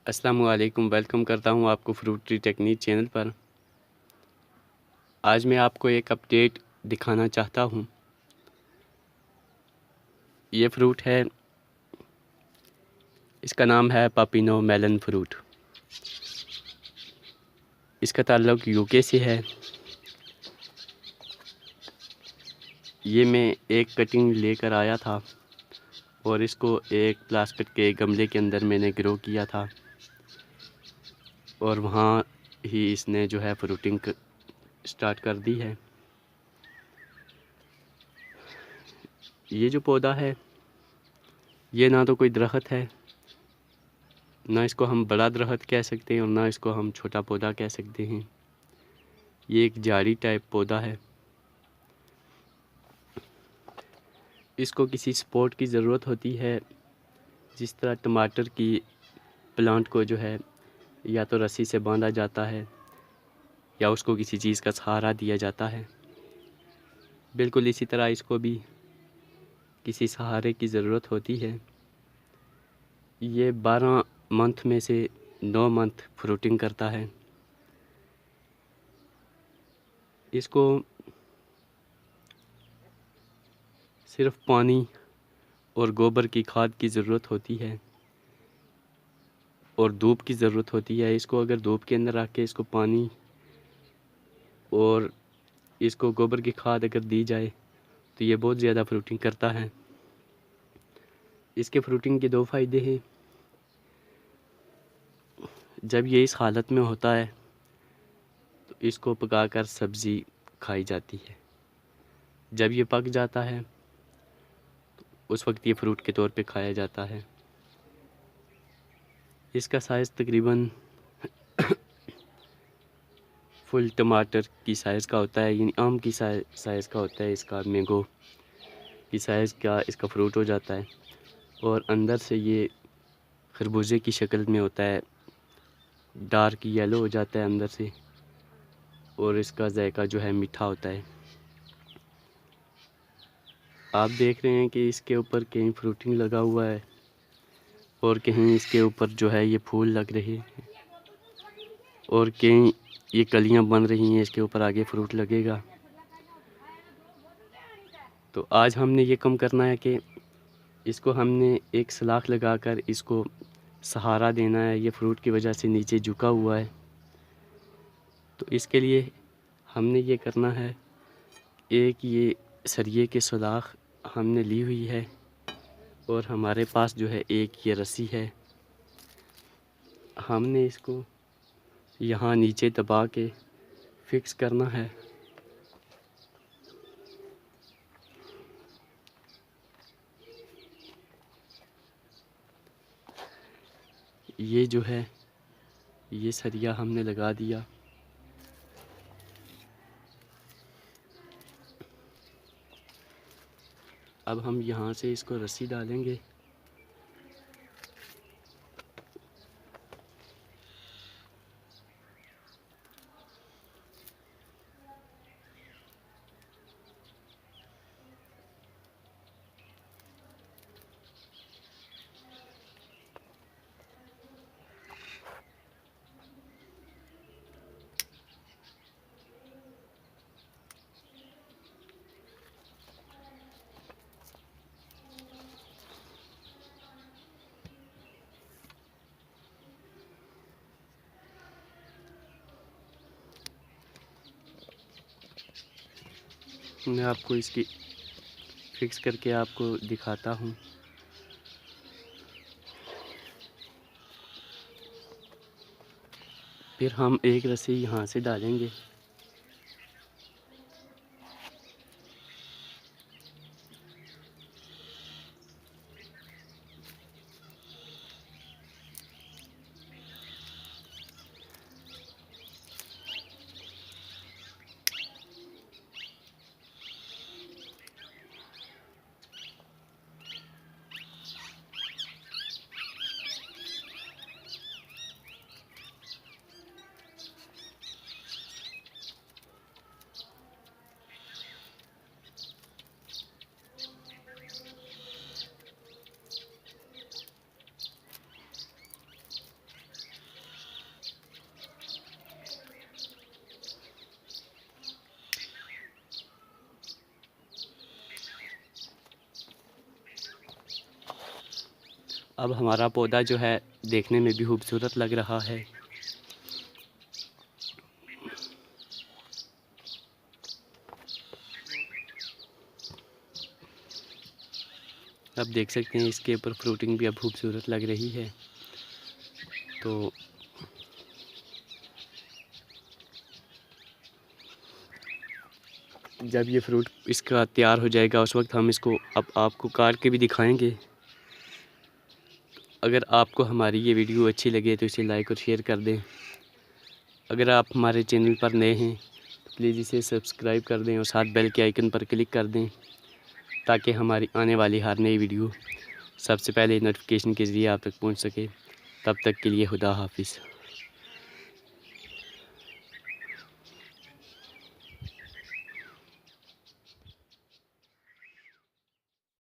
अस्सलामु अलैकुम। वेलकम करता हूँ आपको फ्रूट ट्री टेक्निक चैनल पर। आज मैं आपको एक अपडेट दिखाना चाहता हूँ। ये फ्रूट है, इसका नाम है पापिनो मेलन फ्रूट। इसका ताल्लुक यूके से है। ये मैं एक कटिंग लेकर आया था और इसको एक प्लास्टिक के गमले के अंदर मैंने ग्रो किया था और वहाँ ही इसने जो है फ्रूटिंग स्टार्ट कर दी है। ये जो पौधा है ये ना तो कोई दरख्त है, ना इसको हम बड़ा दरख्त कह सकते हैं और ना इसको हम छोटा पौधा कह सकते हैं। ये एक झाड़ी टाइप पौधा है। इसको किसी सपोर्ट की ज़रूरत होती है, जिस तरह टमाटर की प्लांट को जो है या तो रस्सी से बांधा जाता है या उसको किसी चीज़ का सहारा दिया जाता है। बिल्कुल इसी तरह इसको भी किसी सहारे की ज़रूरत होती है। ये 12 मंथ में से 9 मंथ फ्रूटिंग करता है। इसको सिर्फ पानी और गोबर की खाद की ज़रूरत होती है और धूप की ज़रूरत होती है। इसको अगर धूप के अंदर रख के इसको पानी और इसको गोबर की खाद अगर दी जाए तो ये बहुत ज़्यादा फ्रूटिंग करता है। इसके फ्रूटिंग के 2 फ़ायदे हैं। जब ये इस हालत में होता है तो इसको पकाकर सब्ज़ी खाई जाती है। जब ये पक जाता है तो उस वक्त ये फ्रूट के तौर पे खाया जाता है। इसका साइज़ तकरीबन फुल टमाटर की साइज़ का होता है, यानी आम की साइज़ का होता है। इसका मैंगो की साइज़ का इसका फ्रूट हो जाता है और अंदर से ये खरबूजे की शक्ल में होता है, डार्क येलो हो जाता है अंदर से और इसका जायका जो है मीठा होता है। आप देख रहे हैं कि इसके ऊपर कहीं फ्रूटिंग लगा हुआ है और कहीं इसके ऊपर जो है ये फूल लग रहे हैं और कहीं ये कलियां बन रही हैं। इसके ऊपर आगे फ्रूट लगेगा। तो आज हमने ये काम करना है कि इसको हमने एक सलाख लगाकर इसको सहारा देना है। ये फ्रूट की वजह से नीचे झुका हुआ है, तो इसके लिए हमने ये करना है। एक ये सरिये की सलाख हमने ली हुई है और हमारे पास जो है एक ये रस्सी है। हमने इसको यहाँ नीचे दबा के फिक्स करना है। ये जो है ये सरिया हमने लगा दिया। अब हम यहाँ से इसको रस्सी डालेंगे। मैं आपको इसकी फिक्स करके आपको दिखाता हूँ। फिर हम एक रस्सी यहाँ से डालेंगे। अब हमारा पौधा जो है देखने में भी खूबसूरत लग रहा है। अब देख सकते हैं इसके ऊपर फ्रूटिंग भी अब खूबसूरत लग रही है। तो जब ये फ्रूट इसका तैयार हो जाएगा उस वक्त हम इसको अब आपको काट के भी दिखाएंगे। अगर आपको हमारी ये वीडियो अच्छी लगे तो इसे लाइक और शेयर कर दें। अगर आप हमारे चैनल पर नए हैं तो प्लीज़ इसे सब्सक्राइब कर दें और साथ बेल के आइकन पर क्लिक कर दें, ताकि हमारी आने वाली हर नई वीडियो सबसे पहले नोटिफिकेशन के ज़रिए आप तक पहुंच सके। तब तक के लिए खुदा हाफिज़।